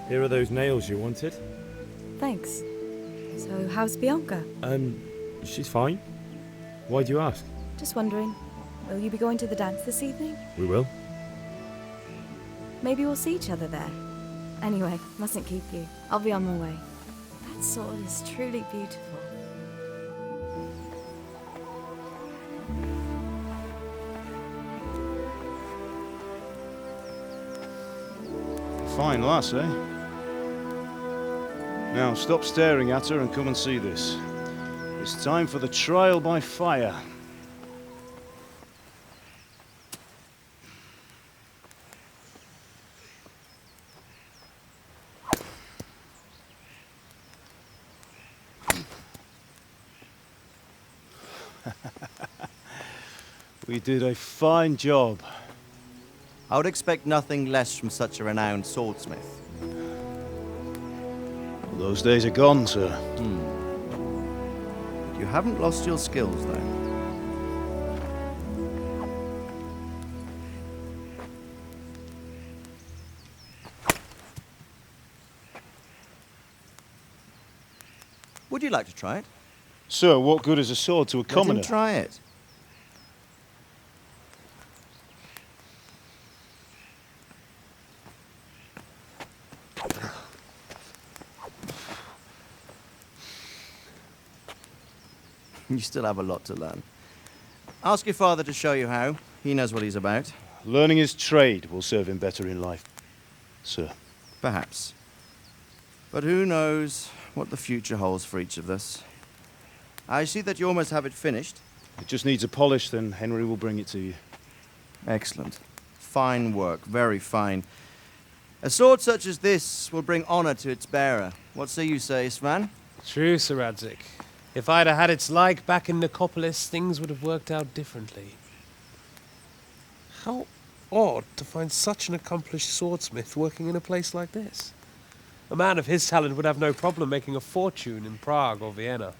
Here are those nails you wanted. Thanks. So, how's Bianca? She's fine. Why do you ask? Just wondering, will you be going to the dance this evening? We will. Maybe we'll see each other there. Anyway, mustn't keep you. I'll be on my way. That sword is truly beautiful. Fine lass, eh? Now, stop staring at her and come and see this. It's time for the trial by fire. We did a fine job. I would expect nothing less from such a renowned swordsmith. Those days are gone, sir. You haven't lost your skills, though. Would you like to try it? Sir, what good is a sword to a commoner? Let him try it. You still have a lot to learn. Ask your father to show you how. He knows what he's about. Learning his trade will serve him better in life, sir. Perhaps. But who knows what the future holds for each of us. I see that you almost have it finished. It just needs a polish, then Henry will bring it to you. Excellent. Fine work, very fine. A sword such as this will bring honor to its bearer. What say you, Svan? True, Sir Radzig. If I'd have had its like back in Nicopolis, things would have worked out differently. How odd to find such an accomplished swordsmith working in a place like this. A man of his talent would have no problem making a fortune in Prague or Vienna.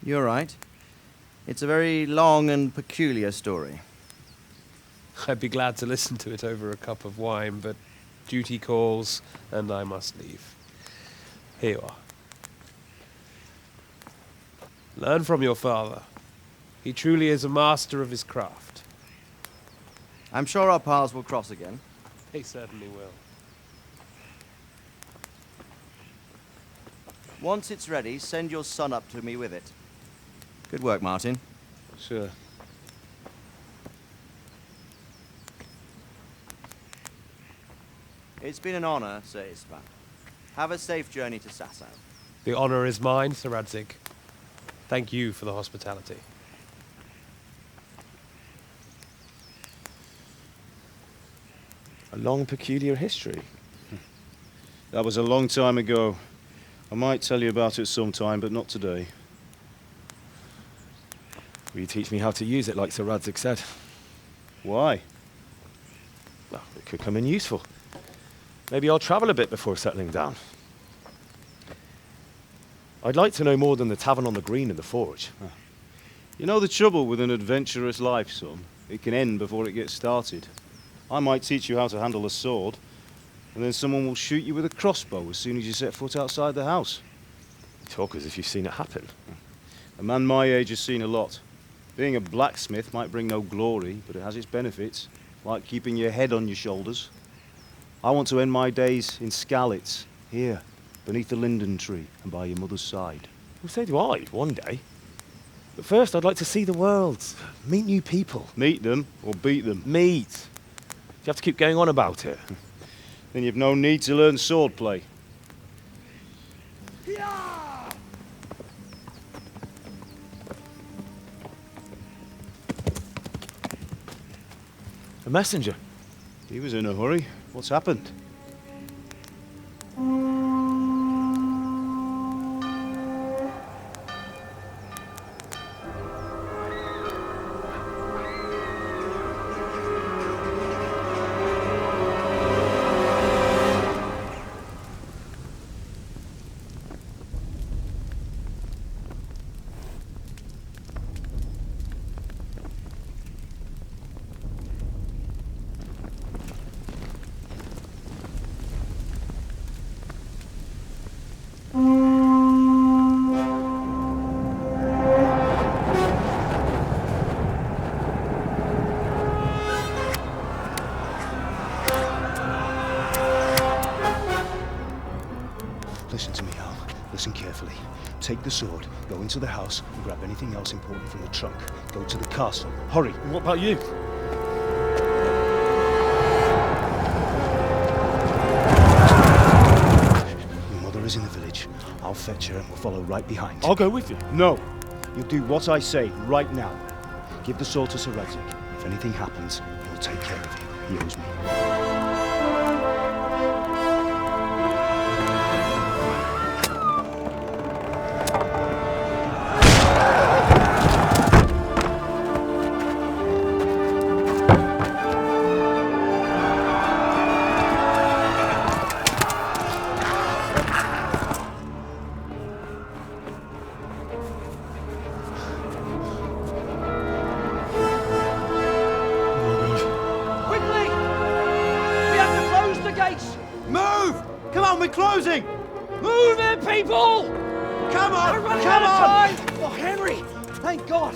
You're right. It's a very long and peculiar story. I'd be glad to listen to it over a cup of wine, but duty calls, and I must leave. Here you are. Learn from your father. He truly is a master of his craft. I'm sure our paths will cross again. They certainly will. Once it's ready, send your son up to me with it. Good work, Martin. Sir. It's been an honor, Sir Istvan. Have a safe journey to Sasau. The honor is mine, Sir Radzig. Thank you for the hospitality. A long, peculiar history. That was a long time ago. I might tell you about it sometime, but not today. Will you teach me how to use it, like Sir Radzig said? Why? Well, it could come in useful. Maybe I'll travel a bit before settling down. I'd like to know more than the tavern on the green and the forge. You know the trouble with an adventurous life, son? It can end before it gets started. I might teach you how to handle a sword, and then someone will shoot you with a crossbow as soon as you set foot outside the house. You talk as if you've seen it happen. A man my age has seen a lot. Being a blacksmith might bring no glory, but it has its benefits, like keeping your head on your shoulders. I want to end my days in Skalitz, here, beneath the linden tree and by your mother's side. Well, so do I, one day. But first, I'd like to see the world, meet new people. Meet them or beat them. Meet. You have to keep going on about it. Then you've no need to learn swordplay. A messenger. He was in a hurry. What's happened? the sword, go into the house, and grab anything else important from the trunk. Go to the castle. Hurry! And what about you? Your mother is in the village. I'll fetch her and we'll follow right behind. I'll go with you. No! You'll do what I say right now. Give the sword to Sir Isaac. If anything happens, he'll take care of you. He owes me. We're closing! Move it, people! Come on! We're running Come out on! of time! Oh, Henry! Thank God!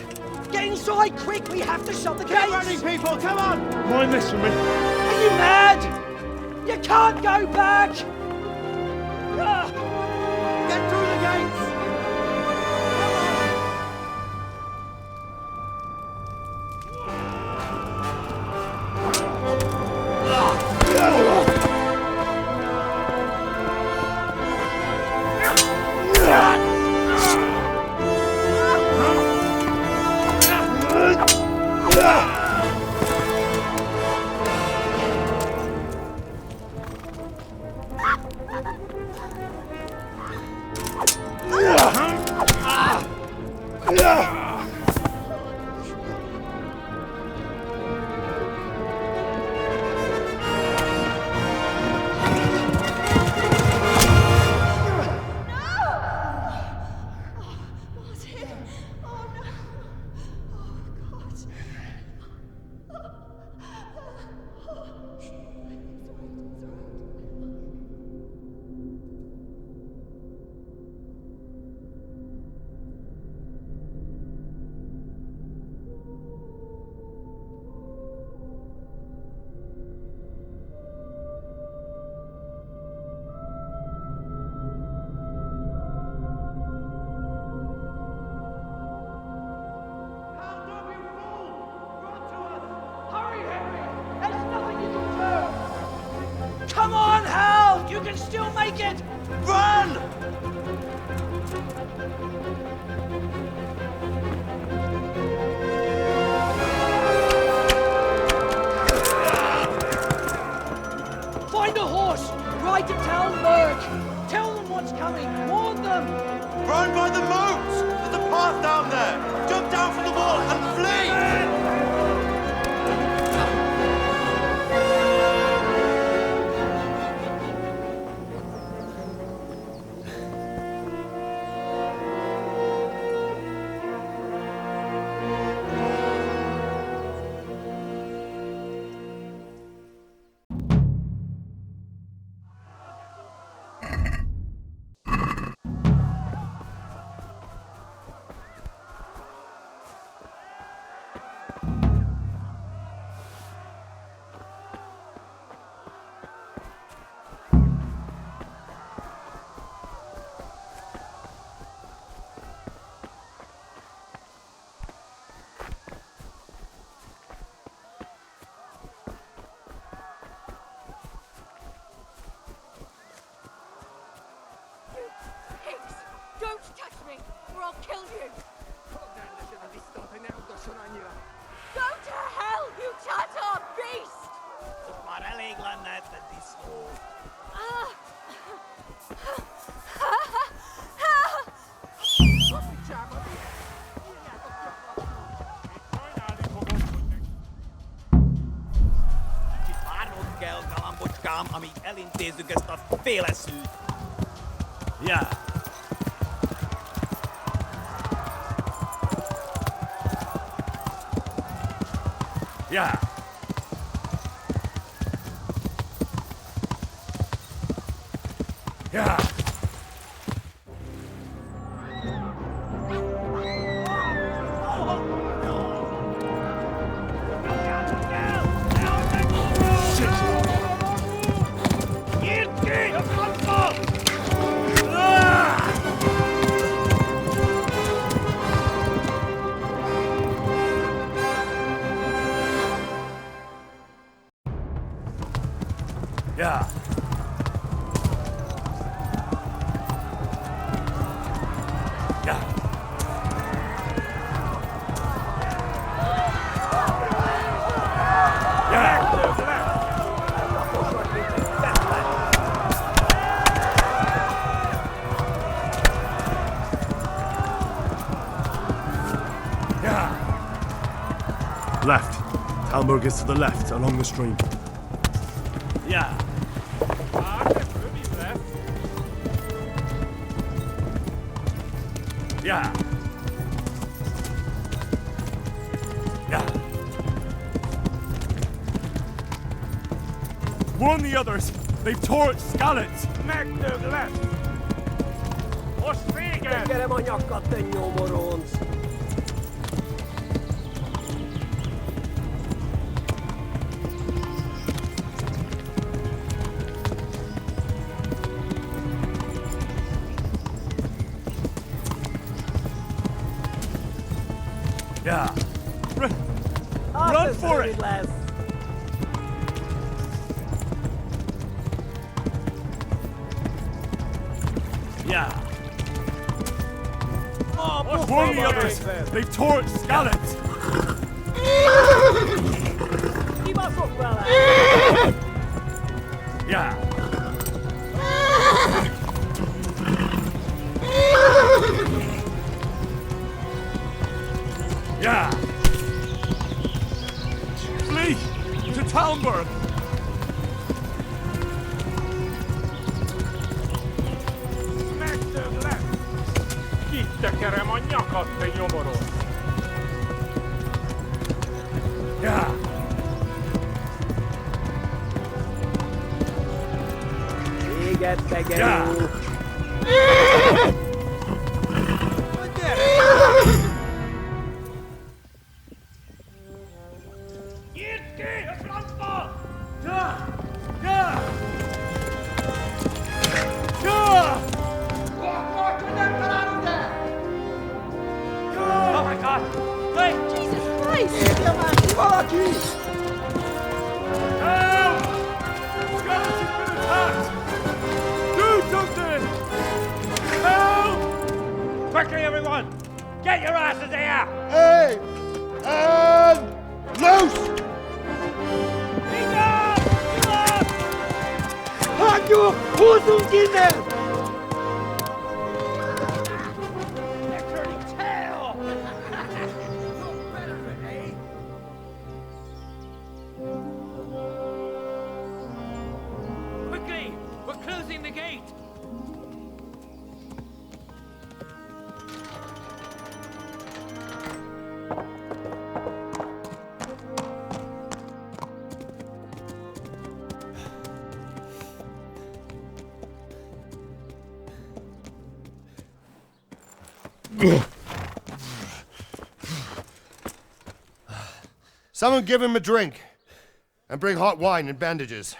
Get inside, quick! We have to shut the gates! Get running, people! Come on! Mind this for me. Are you mad? You can't go back! Ah. Get through the gates! Come on, Hal! You can still make it! Run! Find a horse! Ride to town, Merc! Tell them what's coming! Warn them! Run by the moat! There's a path down there! Jump down from the wall and flee! Pigs! Don't touch me, or I'll kill you! Go to hell, you Tatar beast! Amíg elintézzük ezt a féleszűt. Ja. Ja. Ja. Left. Talmberg is to the left, along the stream. Yeah. Yeah. Yeah. Warn the others! They've torched Skalitz! Megtőg left. Most vége! Tekerem a nyakat, te nyomoronc! Yeah. Run for it! Lesz. Yeah. Warn the others! They've torched Skalitz! Kibaszott vele! Yeah. Yeah! Flee! To Talmberg! Megtőg left. Kitekerem a nyakat, te nyomoron. Yeah! Véget, tegerő! Yeah! Nyit ki a francba! Yeah! Yeah! Yeah! Oh my god! Wait! Jesus Christ! Help! Skalitz has been attacked! Do something! Help! Quickly, everyone! Get your asses here! Hey! And loose! Hagyjuk! Húzzunk innen! They're turning tail! Quickly! We're closing the gate! Someone give him a drink. And bring hot wine and bandages.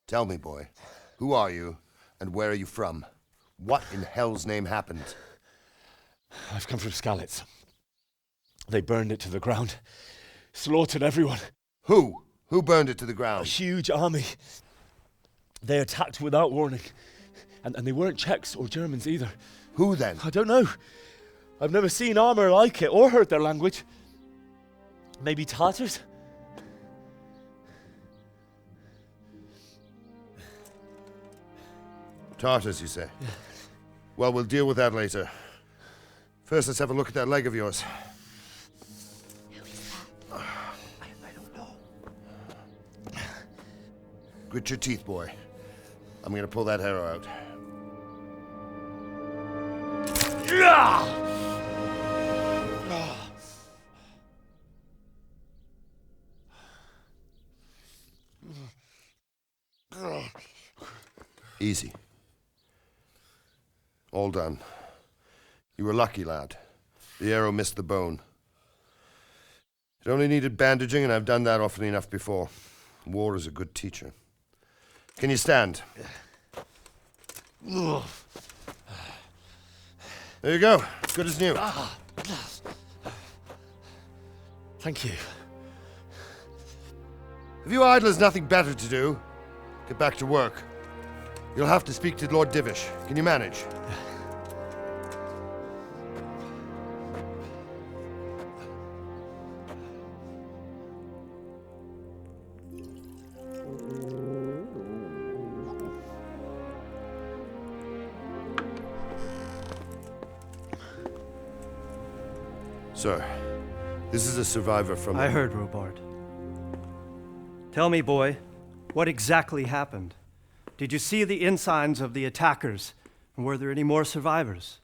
Tell me, boy, who are you and where are you from? What in hell's name happened? I've come from Skalitz. They burned it to the ground. Slaughtered everyone. Who? Who burned it to the A ground? huge army. They attacked without warning. And they weren't Czechs or Germans either. Who then? I don't know. I've never seen armor like it or heard their language. Maybe Tatars? Tartars, you say? Well, we'll deal with that later. First, let's have a look at that leg of yours. I don't know. Grit your teeth, boy. I'm gonna pull that arrow out. Easy. All done. You were lucky, lad. The arrow missed the bone. It only needed bandaging, and I've done that often enough before. War is a good teacher. Can you stand? There you go. Good as new. Thank you. If you idlers nothing better to do, get back to work. You'll have to speak to Lord Divish. Can you manage? Sir, this is a survivor from... I heard, Robard. Tell me, boy, what exactly happened? Did you see the ensigns of the attackers? And were there any more survivors?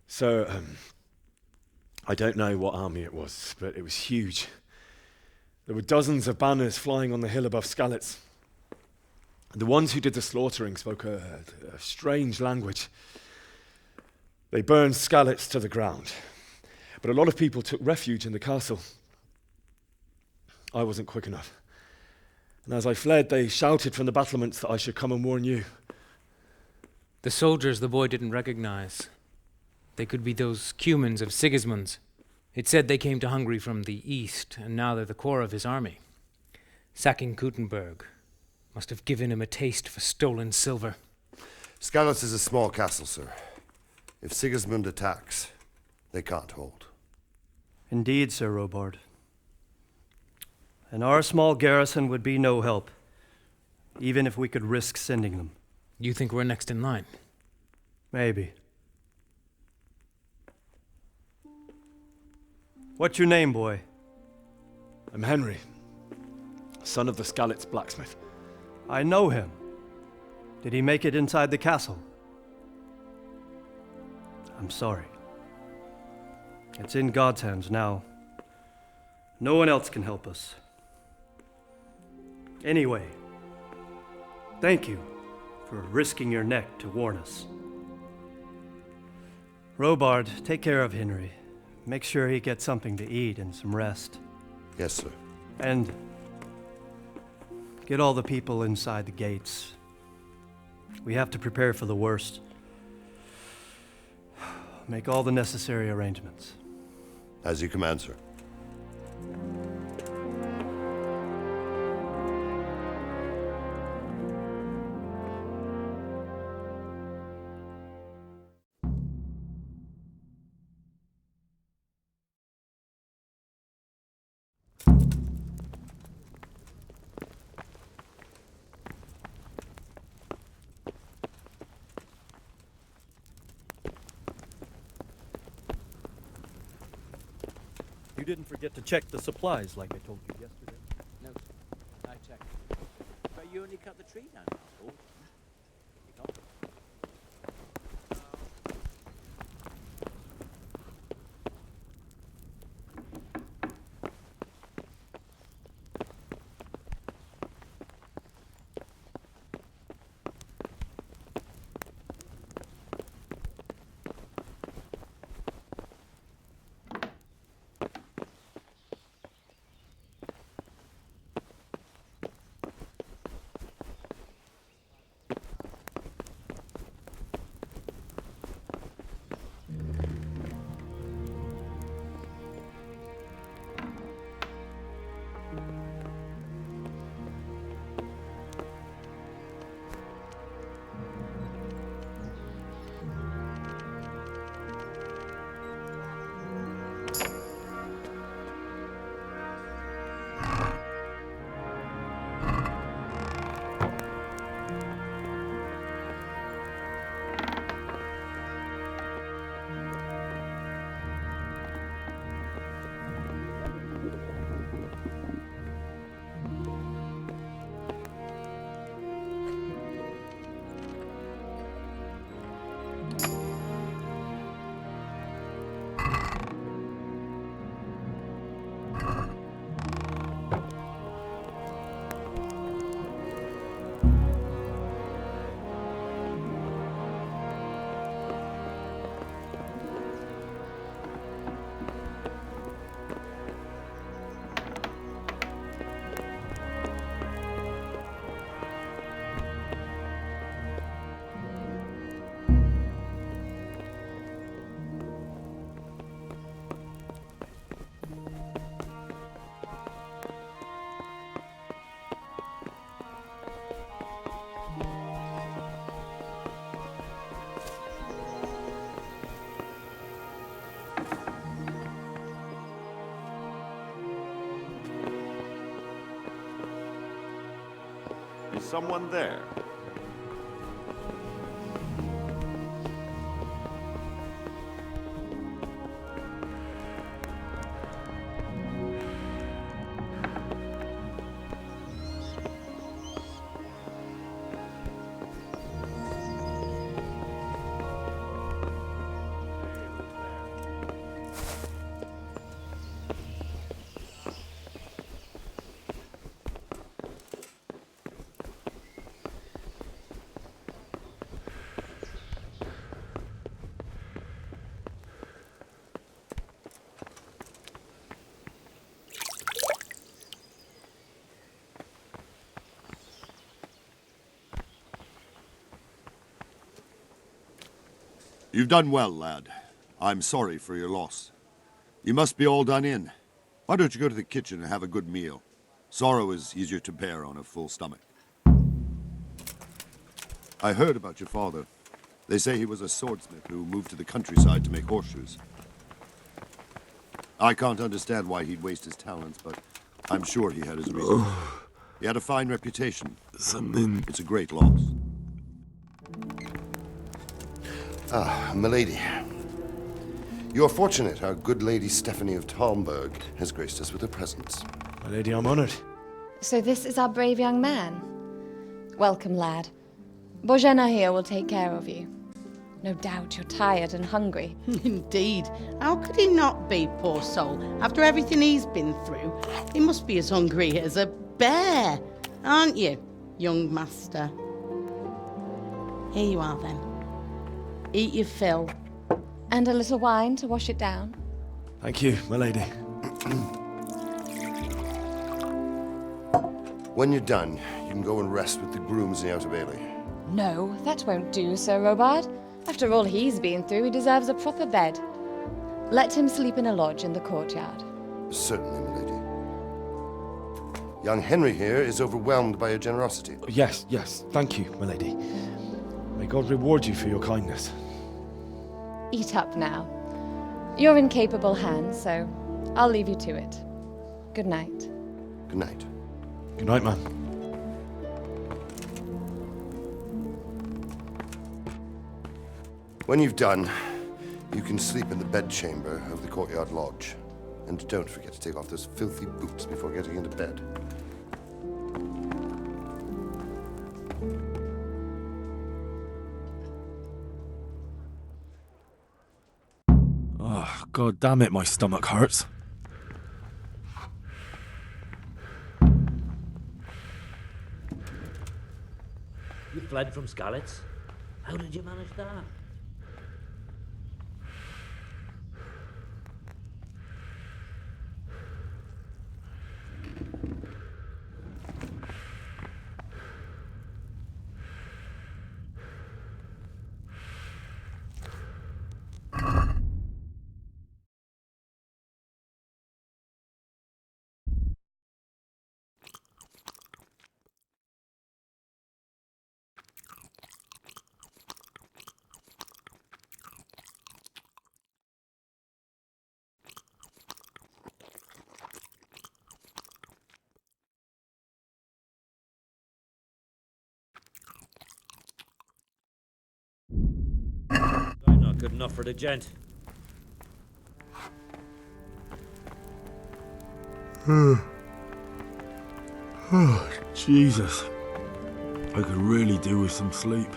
So, I don't know what army it was, but it was huge. There were dozens of banners flying on the hill above Skalitz. The ones who did the slaughtering spoke a strange language. They burned Skalitz to the ground, but a lot of people took refuge in the castle. I wasn't quick enough. And as I fled, they shouted from the battlements that I should come and warn you. The soldiers the boy didn't recognize. They could be those Cumans of Sigismund's. It said they came to Hungary from the east, and now they're the core of his army. Sacking Gutenberg must have given him a taste for stolen silver. Skalitz is a small castle, sir. If Sigismund attacks, they can't hold. Indeed, Sir Robard. And our small garrison would be no help, even if we could risk sending them. You think we're next in line? Maybe. What's your name, boy? I'm Henry, son of the Skalitz blacksmith. I know him. Did he make it inside the castle? I'm sorry. It's in God's hands now. No one else can help us. Anyway, thank you for risking your neck to warn us. Robard, take care of Henry. Make sure he gets something to eat and some rest. Yes, sir. And get all the people inside the gates. We have to prepare for the worst. Make all the necessary arrangements. As you command, sir. You didn't forget to check the supplies like I told you yesterday. No, I checked. But you only cut the tree down now, Paul. You got it. Is someone there? You've done well, lad. I'm sorry for your loss. You must be all done in. Why don't you go to the kitchen and have a good meal? Sorrow is easier to bear on a full stomach. I heard about your father. They say he was a swordsmith who moved to the countryside to make horseshoes. I can't understand why he'd waste his talents, but I'm sure he had his reasons. He had a fine reputation. It's a great loss. Ah, milady. You're fortunate our good lady Stephanie of Talmberg has graced us with her presence. My lady, I'm honored. So this is our brave young man. Welcome, lad. Bozhena here will take care of you. No doubt you're tired and hungry. Indeed. How could he not be, poor soul? After everything he's been through, he must be as hungry as a bear, aren't you, young master? Here you are, then. Eat your fill. And a little wine to wash it down. Thank you, my lady. When you're done, you can go and rest with the grooms in the Outer Bailey. No, that won't do, Sir Robard. After all he's been through, he deserves a proper bed. Let him sleep in a lodge in the courtyard. Certainly, milady. Young Henry here is overwhelmed by your generosity. Yes, yes, thank you, my lady. May God reward you for your kindness. Eat up now. You're in capable hands, so I'll leave you to it. Good night. Good night. Good night, man. When you've done, you can sleep in the bedchamber of the courtyard lodge. And don't forget to take off those filthy boots before getting into bed. Oh, God damn it, my stomach hurts. You fled from Skalitz? How did you manage that? I'm not good enough for the gent. Oh, Jesus. I could really do with some sleep.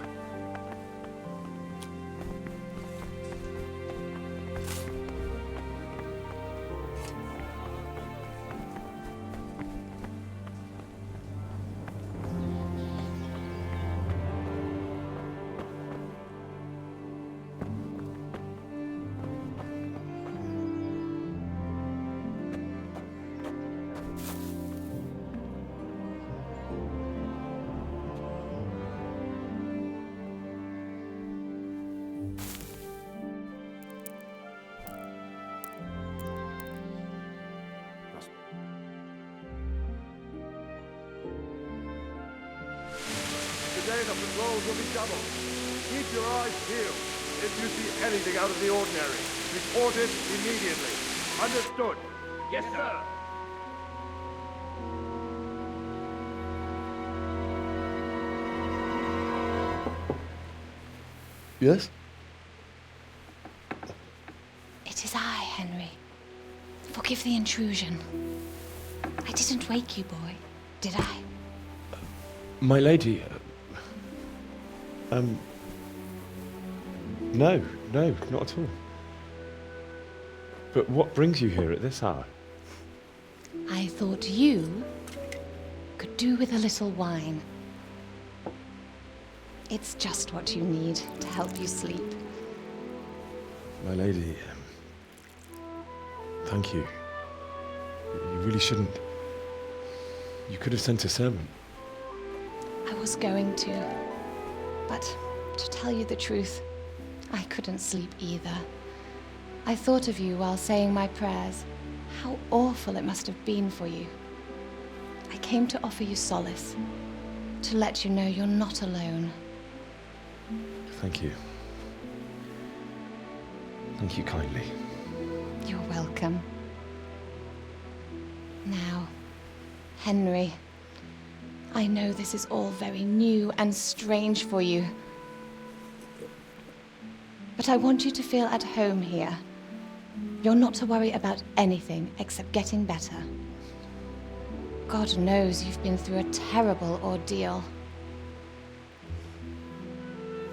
Today the patrols will be doubled. Keep your eyes peeled. If you see anything out of the ordinary, report it immediately. Understood? Yes, sir. Yes? It is I, Henry. Forgive the intrusion. I didn't wake you, boy, did I? My lady, no, not at all. But what brings you here at this hour? I thought you could do with a little wine. It's just what you need to help you sleep. My lady, thank you. You really shouldn't. You could have sent a servant. I was going to, but to tell you the truth, I couldn't sleep either. I thought of you while saying my prayers. How awful it must have been for you. I came to offer you solace, to let you know you're not alone. Thank you. Thank you kindly. You're welcome. Now, Henry, I know this is all very new and strange for you, but I want you to feel at home here. You're not to worry about anything except getting better. God knows you've been through a terrible ordeal.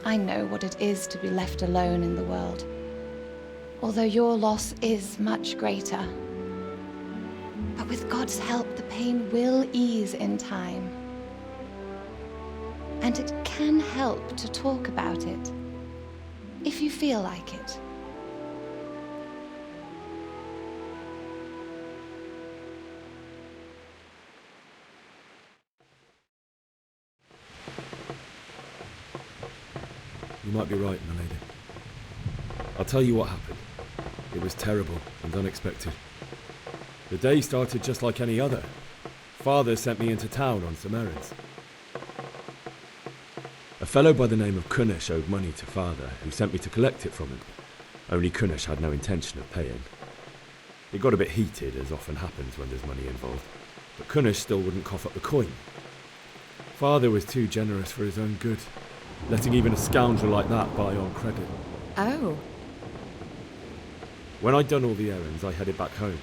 I know what it is to be left alone in the world, although your loss is much greater. But with God's help, the pain will ease in time. And it can help to talk about it, if you feel like it. You might be right, my lady. I'll tell you what happened. It was terrible and unexpected. The day started just like any other. Father sent me into town on some errands. A fellow by the name of Kunish owed money to Father, who sent me to collect it from him. Only Kunish had no intention of paying. It got a bit heated, as often happens when there's money involved, but Kunish still wouldn't cough up the coin. Father was too generous for his own good, letting even a scoundrel like that buy on credit. Oh. When I'd done all the errands, I headed back home.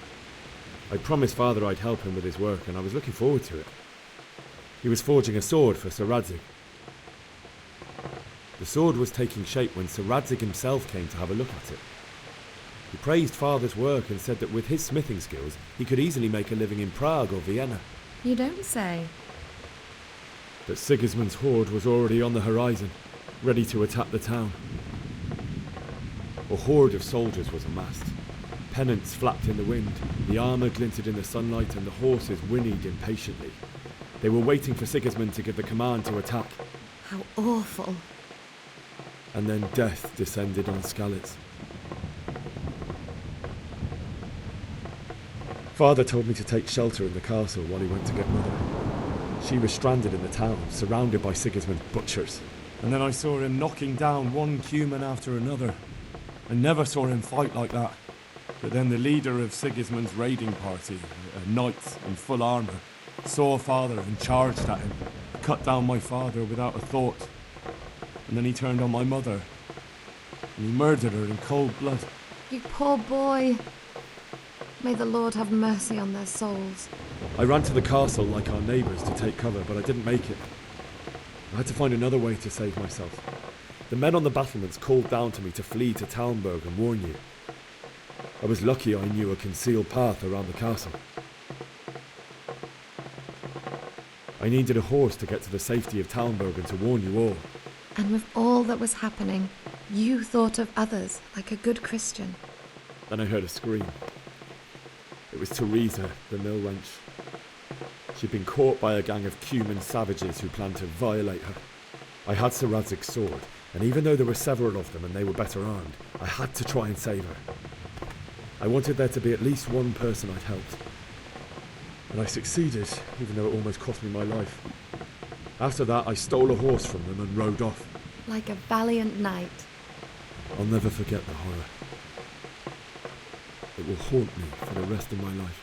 I promised Father I'd help him with his work, and I was looking forward to it. He was forging a sword for Sir Radzig. The sword was taking shape when Sir Radzig himself came to have a look at it. He praised Father's work and said that with his smithing skills, he could easily make a living in Prague or Vienna. You don't say. But Sigismund's horde was already on the horizon, ready to attack the town. A horde of soldiers was amassed. Pennants flapped in the wind, the armour glinted in the sunlight, and the horses whinnied impatiently. They were waiting for Sigismund to give the command to attack. How awful. And then death descended on Skalitz. Father told me to take shelter in the castle while he went to get Mother. She was stranded in the town, surrounded by Sigismund's butchers. And then I saw him knocking down one Cuman after another. I never saw him fight like that. But then the leader of Sigismund's raiding party, a knight in full armour, saw Father and charged at him, cut down my father without a thought. And then he turned on my mother, and he murdered her in cold blood. You poor boy. May the Lord have mercy on their souls. I ran to the castle like our neighbours to take cover, but I didn't make it. I had to find another way to save myself. The men on the battlements called down to me to flee to Talmberg and warn you. I was lucky I knew a concealed path around the castle. I needed a horse to get to the safety of Talmberg and to warn you all. And with all that was happening, you thought of others like a good Christian. Then I heard a scream. It was Teresa, the mill wench. She'd been caught by a gang of Cuman savages who planned to violate her. I had Sir Radzig's sword, and even though there were several of them and they were better armed, I had to try and save her. I wanted there to be at least one person I'd helped. And I succeeded, even though it almost cost me my life. After that, I stole a horse from them and rode off. Like a valiant knight. I'll never forget the horror. It will haunt me for the rest of my life.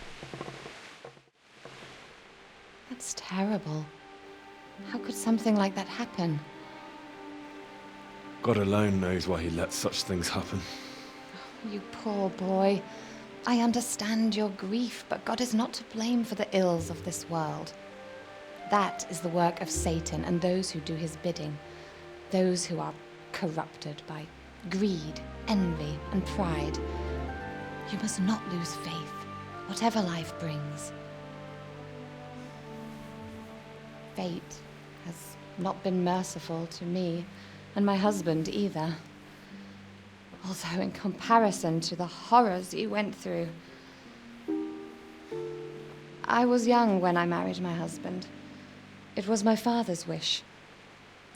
That's terrible. How could something like that happen? God alone knows why he lets such things happen. You poor boy. I understand your grief, but God is not to blame for the ills of this world. That is the work of Satan and those who do his bidding. Those who are corrupted by greed, envy, and pride. You must not lose faith, whatever life brings. Fate has not been merciful to me, and my husband either. Although in comparison to the horrors you went through. I was young when I married my husband. It was my father's wish.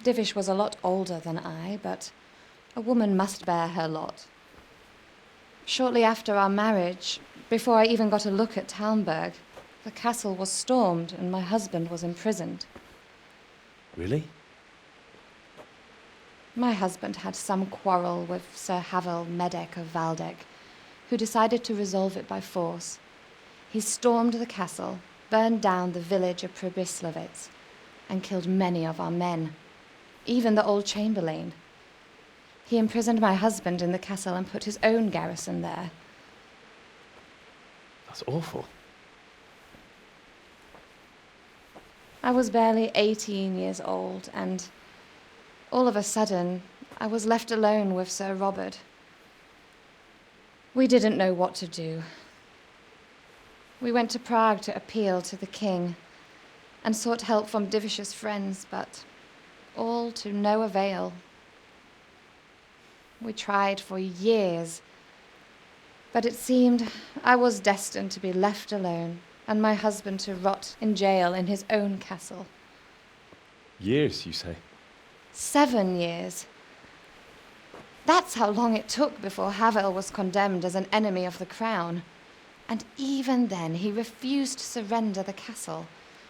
Divish was a lot older than I, but A woman must bear her lot. Shortly after our marriage, before I even got a look at Talmberg, the castle was stormed and my husband was imprisoned. Really? My husband had some quarrel with Sir Havel Medek of Valdek, who decided to resolve it by force. He stormed the castle, burned down the village of Pribyslavitz, and killed many of our men, even the old chamberlain. He imprisoned my husband in the castle and put his own garrison there. That's awful. I was barely 18 years old, and all of a sudden, I was left alone with Sir Robert. We didn't know what to do. We went to Prague to appeal to the king and sought help from Divish's friends, but all to no avail. We tried for years, but it seemed I was destined to be left alone and my husband to rot in jail in his own castle. Years, you say? 7 years. That's how long it took before Havel was condemned as an enemy of the crown. And even then, he refused to surrender the castle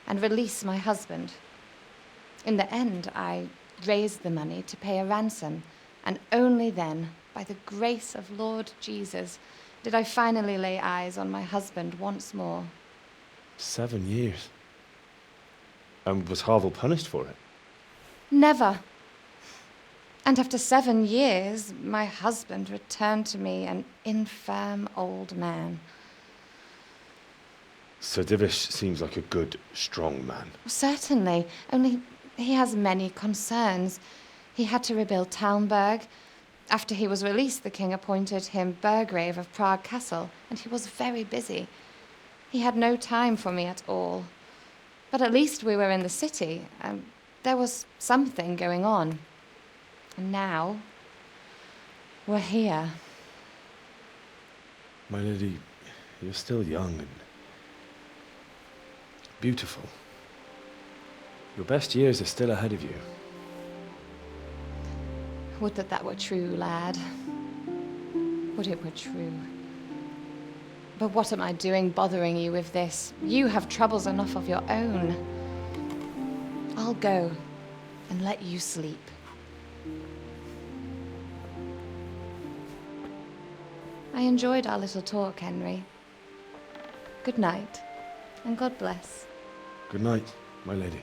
and release my husband. In the end, I raised the money to pay a ransom, and only then, by the grace of Lord Jesus, did I finally lay eyes on my husband once more. 7 years. And was Havel punished for it? Never. And after 7 years, my husband returned to me an infirm old man. Sir Divish seems like a good, strong man. Certainly, only he has many concerns. He had to rebuild Talmberg. After he was released, the king appointed him Burgrave of Prague Castle, and he was very busy. He had no time for me at all. But at least we were in the city, and there was something going on. And now, we're here. My lady, you're still young and beautiful. Your best years are still ahead of you. Would that that were true, lad. Would it were true. But what am I doing bothering you with this? You have troubles enough of your own. I'll go and let you sleep. I enjoyed our little talk, Henry. Good night, and God bless. Good night, my lady.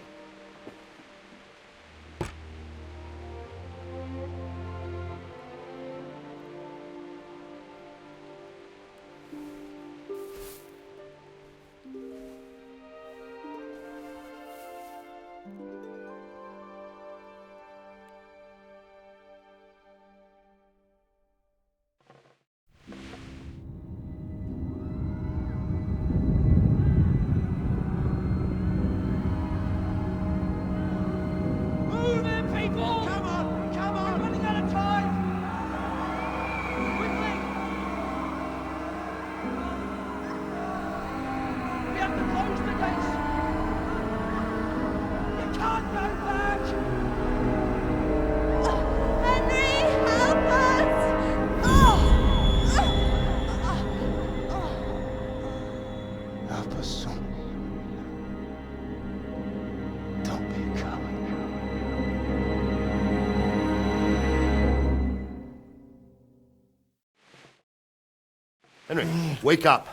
Henry, wake up.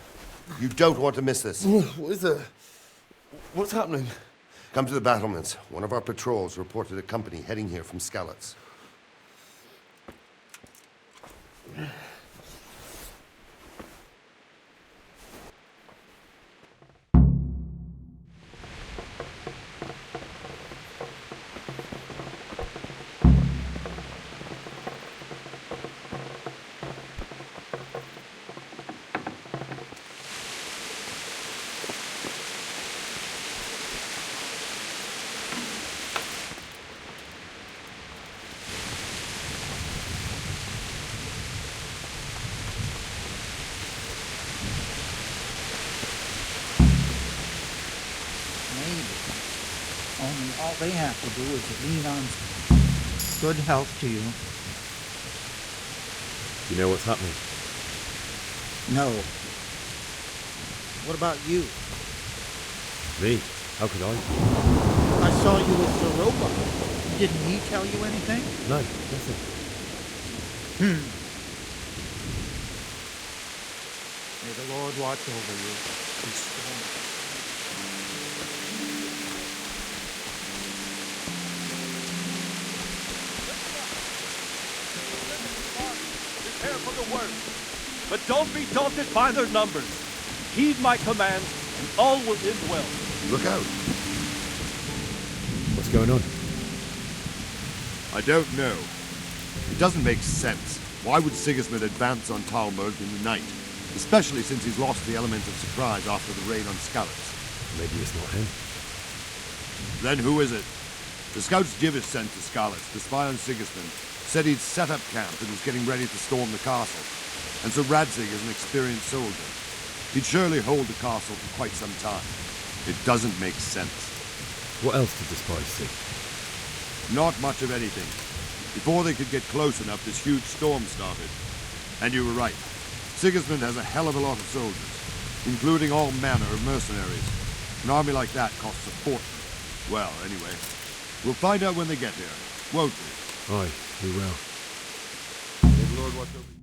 You don't want to miss this. What is it? What's happening? Come to the battlements. One of our patrols reported a company heading here from Skalitz. Only all they have to do is lean on good health to you. You know what's happening? No. What about you? Me? How could I? I saw you with Zeroba. Didn't he tell you anything? No, nothing. May the Lord watch over you. Be strong. Prepare for the worst. But don't be daunted by their numbers. Heed my commands, and all will end well. Look out. What's going on? I don't know. It doesn't make sense. Why would Sigismund advance on Talmberg in the night? Especially since he's lost the element of surprise after the raid on Skalitz. Maybe it's not him. Then who is it? The scouts Jivis sent to Skalitz to spy on Sigismund said he'd set up camp and was getting ready to storm the castle. And so Radzig is an experienced soldier. He'd surely hold the castle for quite some time. It doesn't make sense. What else did the spies see? Not much of anything. Before they could get close enough, this huge storm started. And you were right. Sigismund has a hell of a lot of soldiers, including all manner of mercenaries. An army like that costs a fortune. Well, anyway, we'll find out when they get here, won't we? Aye, we will. May the Lord watch over you.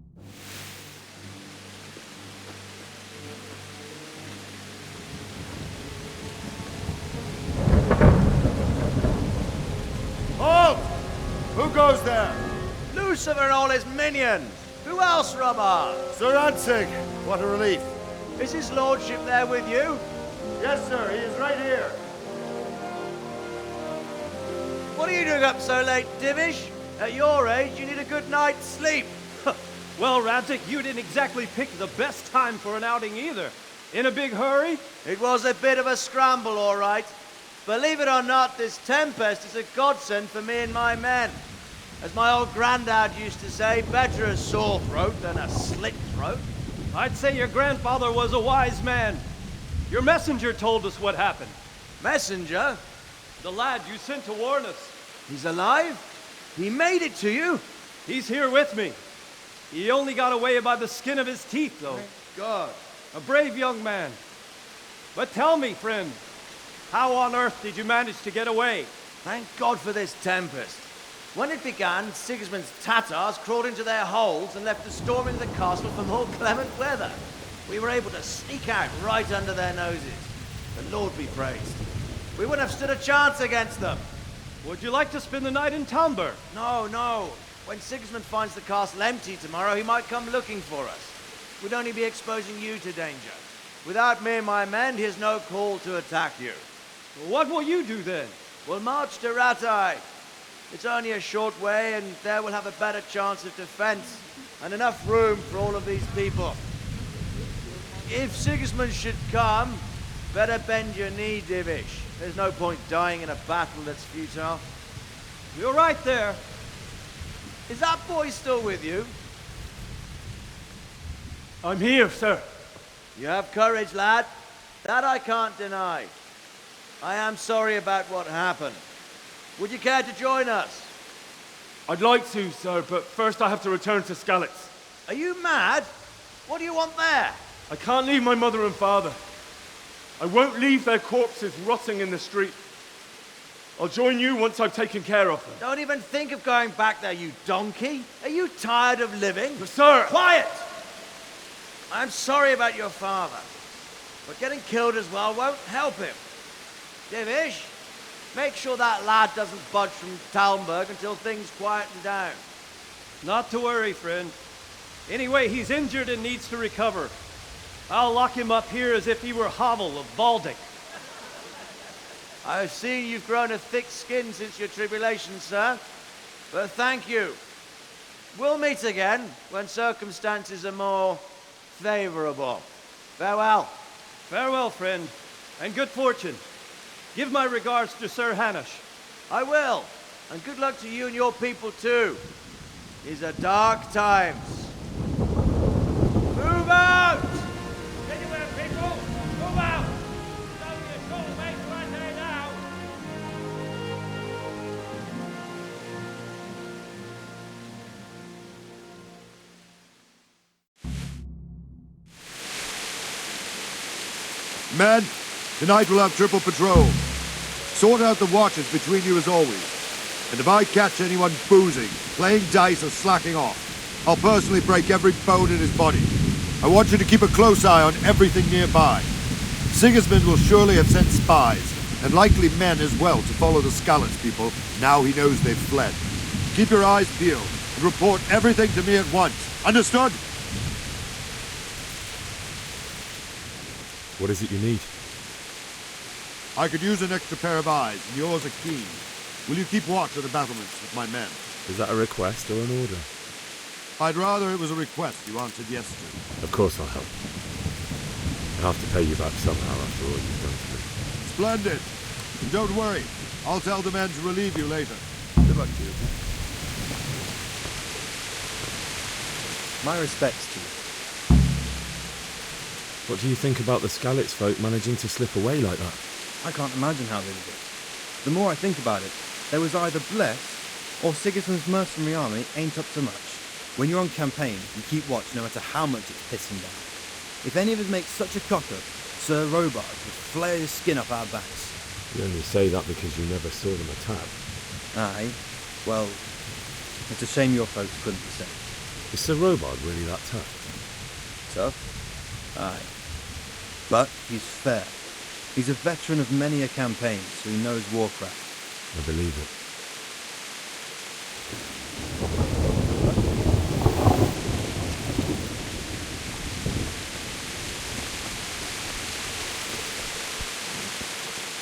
Halt! Who goes there? Lucifer and all his minions. Who else, Robber? Sir Radzig, what a relief. Is his lordship there with you? Yes, sir, he is right here. What are you doing up so late, Divish? At your age, you need a good night's sleep. Well, Radzig, you didn't exactly pick the best time for an outing either. In a big hurry? It was a bit of a scramble, all right. Believe it or not, this tempest is a godsend for me and my men. As my old granddad used to say, better a sore throat than a slit throat. I'd say your grandfather was a wise man. Your messenger told us what happened. Messenger? The lad you sent to warn us. He's alive? He made it to you? He's here with me. He only got away by the skin of his teeth, though. Thank God. A brave young man. But tell me, friend, how on earth did you manage to get away? Thank God for this tempest. When it began, Sigismund's Tatars crawled into their holes and left us storming the castle for more clement weather. We were able to sneak out right under their noses. The Lord be praised. We wouldn't have stood a chance against them. Would you like to spend the night in Talmberg? No, no. When Sigismund finds the castle empty tomorrow, he might come looking for us. We'd only be exposing you to danger. Without me and my men, he has no call to attack you. What will you do then? We'll march to Ratai. It's only a short way, and there we'll have a better chance of defense and enough room for all of these people. If Sigismund should come, better bend your knee, Divish. There's no point dying in a battle that's futile. You're right there. Is that boy still with you? I'm here, sir. You have courage, lad. That I can't deny. I am sorry about what happened. Would you care to join us? I'd like to, sir, but first I have to return to Skalitz. Are you mad? What do you want there? I can't leave my mother and father. I won't leave their corpses rotting in the street. I'll join you once I've taken care of them. Don't even think of going back there, you donkey. Are you tired of living? But sir! Quiet! I'm sorry about your father, but getting killed as well won't help him. Divish, make sure that lad doesn't budge from Talmberg until things quieten down. Not to worry, friend. Anyway, he's injured and needs to recover. I'll lock him up here as if he were Havel of Baldic. I've seen you've grown a thick skin since your tribulation, sir. But thank you. We'll meet again when circumstances are more favorable. Farewell. Farewell, friend, and good fortune. Give my regards to Sir Hanush. I will. And good luck to you and your people, too. These are dark times. Move out! Anywhere, people! Move out! It's only a short way to Ratai now. Men, tonight we'll have triple patrol. Sort out the watches between you as always. And if I catch anyone boozing, playing dice or slacking off, I'll personally break every bone in his body. I want you to keep a close eye on everything nearby. Sigismund will surely have sent spies, and likely men as well, to follow the Skalitz people now he knows they've fled. Keep your eyes peeled and report everything to me at once. Understood? What is it you need? I could use an extra pair of eyes, and yours are keen. Will you keep watch at the battlements with my men? Is that a request or an order? I'd rather it was a request you answered yes to. Of course I'll help. I'll have to pay you back somehow after all you've done for me. Splendid. And don't worry. I'll tell the men to relieve you later. Good luck to you. My respects to you. What do you think about the Skalitz folk managing to slip away like that? I can't imagine how they did it. The more I think about it, they was either blessed, or Sigismund's mercenary army ain't up to much. When you're on campaign, you keep watch no matter how much it's pissing down. If any of us make such a cock-up, Sir Robard would flare his skin off our backs. You only say that because you never saw them attack. Aye. Well, it's a shame your folks couldn't be saved. Is Sir Robard really that tough? Tough? Aye. But he's fair. He's a veteran of many a campaign, so he knows warcraft. I believe it.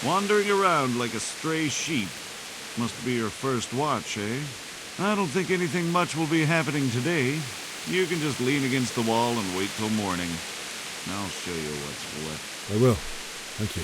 Wandering around like a stray sheep. Must be your first watch, eh? I don't think anything much will be happening today. You can just lean against the wall and wait till morning. I'll show you what's what. I will. Thank you.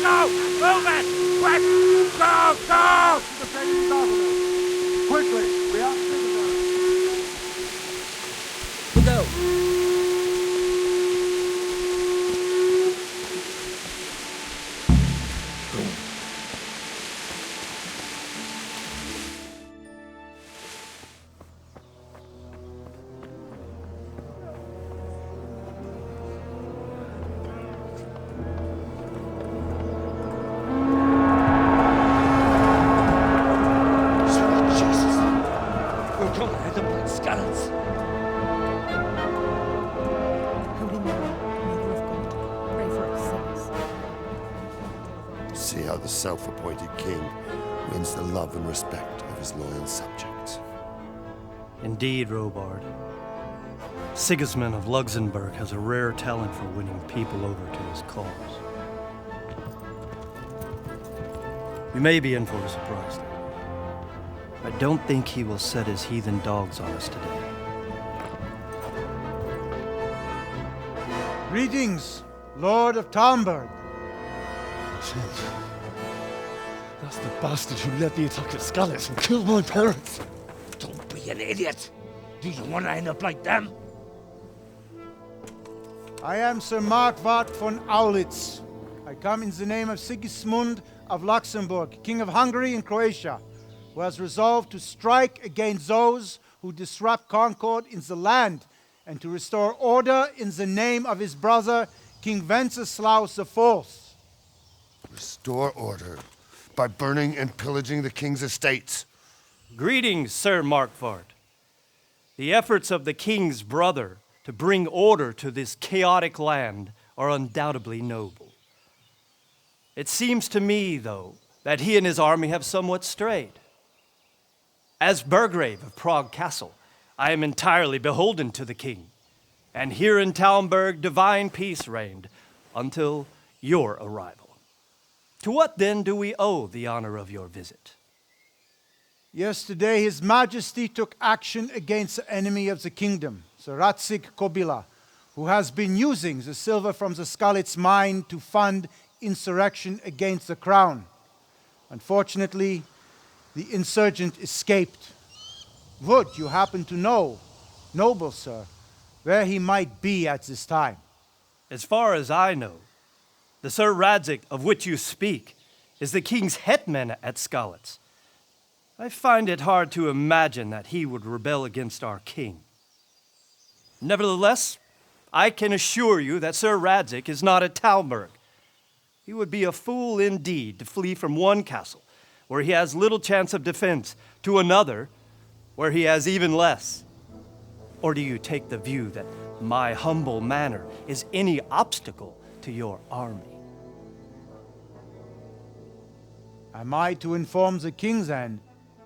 Go! Move it! Quick! Go! Go! Quickly, we have visitors. Go! See how the self-appointed king wins the love and respect of his loyal subjects. Indeed, Robard. Sigismund of Luxembourg has a rare talent for winning people over to his cause. We may be in for a surprise, though. I don't think he will set his heathen dogs on us today. Greetings, Lord of Talmberg. That's the bastard who led the attack at Skalitz and killed my parents. Don't be an idiot. Do you want to end up like them? I am Sir Markwart von Aulitz. I come in the name of Sigismund of Luxembourg, King of Hungary and Croatia, who has resolved to strike against those who disrupt concord in the land and to restore order in the name of his brother, King Wenceslaus IV. Restore order by burning and pillaging the king's estates. Greetings, Sir Markwart. The efforts of the king's brother to bring order to this chaotic land are undoubtedly noble. It seems to me, though, that he and his army have somewhat strayed. As Burgrave of Prague Castle, I am entirely beholden to the king, and here in Talmberg divine peace reigned until your arrival. To what then do we owe the honor of your visit? Yesterday, His Majesty took action against the enemy of the kingdom, Sir Radzig Kobyla, who has been using the silver from the Skalitz mine to fund insurrection against the crown. Unfortunately, the insurgent escaped. Would you happen to know, noble sir, where he might be at this time? As far as I know, the Sir Radzig of which you speak is the king's hetman at Skalitz. I find it hard to imagine that he would rebel against our king. Nevertheless, I can assure you that Sir Radzig is not at Talmberg. He would be a fool indeed to flee from one castle where he has little chance of defense to another where he has even less. Or do you take the view that my humble manner is any obstacle to your army? Am I to inform the king then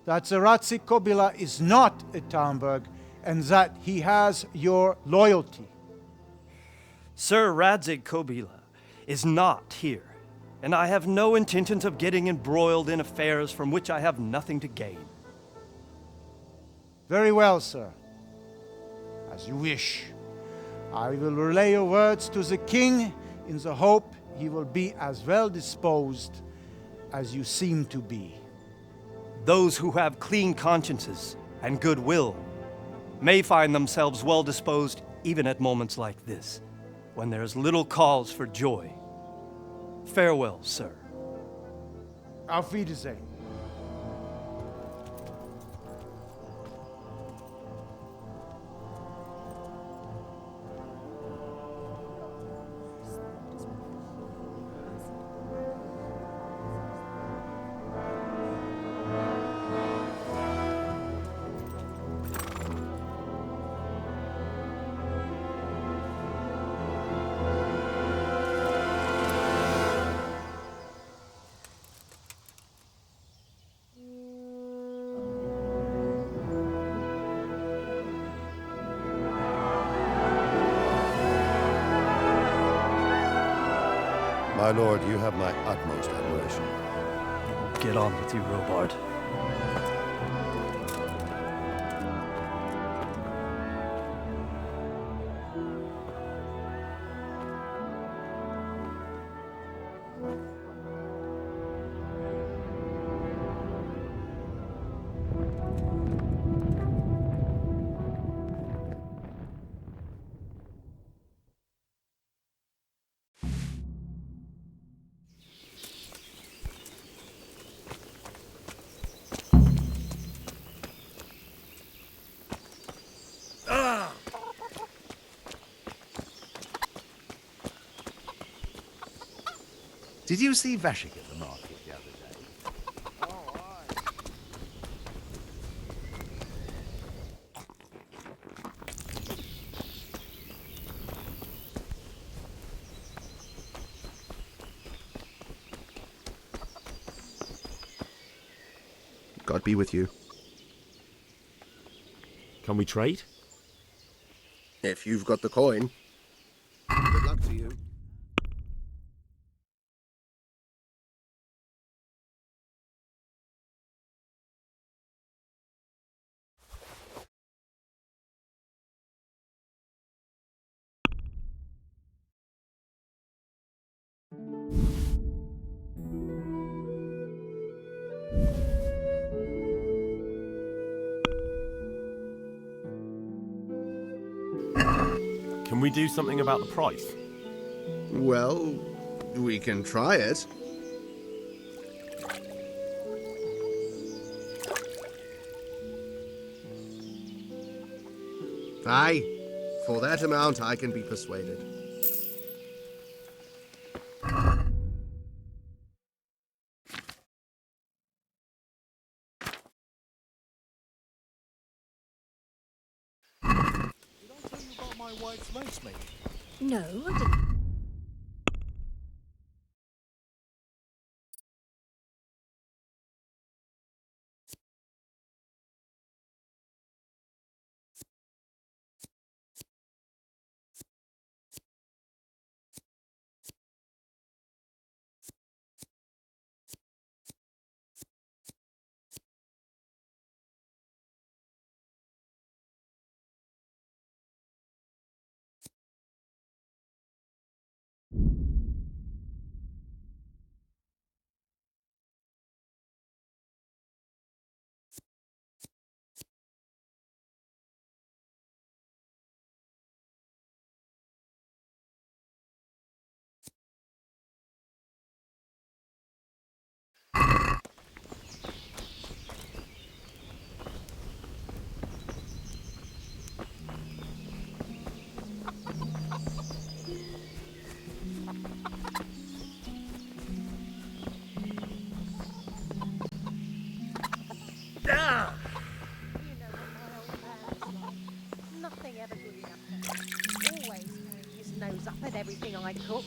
that Sir Radzig Kobyla is not at Talmberg and that he has your loyalty? Sir Radzig Kobyla is not here, and I have no intentions of getting embroiled in affairs from which I have nothing to gain. Very well, sir. As you wish. I will relay your words to the king in the hope he will be as well disposed as you seem to be. Those who have clean consciences and goodwill may find themselves well disposed even at moments like this, when there is little cause for joy. Farewell, sir. Auf Wiedersehen. My lord, you have my utmost admiration. Get on with you, Robard. Did you see Vashik at the market the other day? God be with you. Can we trade? If you've got the coin. Good luck to you. Can we do something about the price? Well, we can try it. Aye, for that amount I can be persuaded. Did I tell you about my white smokes, mate? No, I didn't. Nothing ever good enough for him. Always throwing his nose up at everything I cook.